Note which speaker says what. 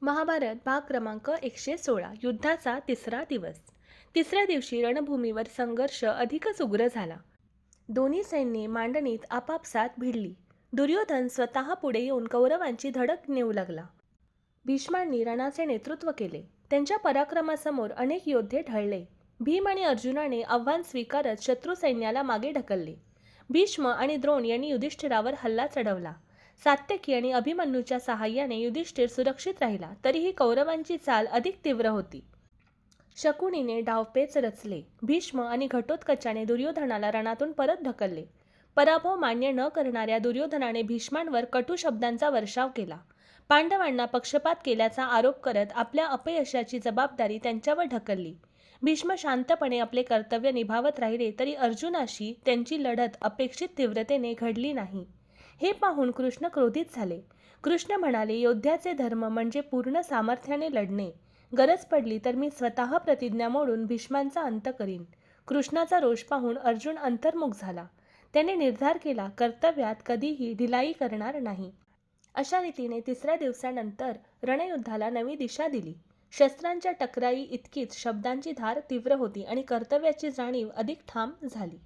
Speaker 1: महाभारत भाग क्रमांक 116 युद्धाचा तिसरा दिवस। तिसऱ्या दिवशी रणभूमीवर संघर्ष अधिकच उग्र झाला। दोन्ही सैन्ये मांडणीत आपापसात भिडली। दुर्योधन स्वतः पुढे येऊन कौरवांची धडक नेऊ लागला। भीष्मांनी रणाचे नेतृत्व केले। त्यांच्या पराक्रमासमोर अनेक योद्धे ढळले। भीम आणि अर्जुनाने आव्हान स्वीकारत शत्रू सैन्याला मागे ढकलले। भीष्म आणि द्रोण यांनी युधिष्ठिरावर हल्ला चढवला। सात्यकी आणि अभिमन्यूच्या सहाय्याने युधिष्ठिर सुरक्षित राहिला, तरीही कौरवांची चाल अधिक तीव्र होती। शकुनीने डावपेच रचले। भीष्म आणि घटोत्कचाने दुर्योधनाला रणातून परत ढकलले। पराभव मान्य न करणाऱ्या दुर्योधनाने भीष्मांवर कटू शब्दांचा वर्षाव केला। पांडवांना पक्षपात केल्याचा आरोप करत आपल्या अपयशाची जबाबदारी त्यांच्यावर ढकलली। भीष्म शांतपणे आपले कर्तव्य निभावत राहिले, तरी अर्जुनाशी त्यांची लढत अपेक्षित तीव्रतेने घडली नाही। हे पाहून कृष्ण क्रोधित झाले। कृष्ण म्हणाले, योद्ध्याचे धर्म म्हणजे पूर्ण सामर्थ्याने लढणे। गरज पडली तर मी स्वतः प्रतिज्ञा मोडून भीष्मांचा अंत करीन। कृष्णाचा रोष पाहून अर्जुन अंतर्मुख झाला। त्याने निर्धार केला, कर्तव्यात कधीही ढिलाई करणार नाही। अशा रीतीने तिसऱ्या दिवसानंतर रणयुद्धाला नवी दिशा दिली। शस्त्रांच्या टकराई इतकीच शब्दांची धार तीव्र होती आणि कर्तव्याची जाणीव अधिक ठाम झाली।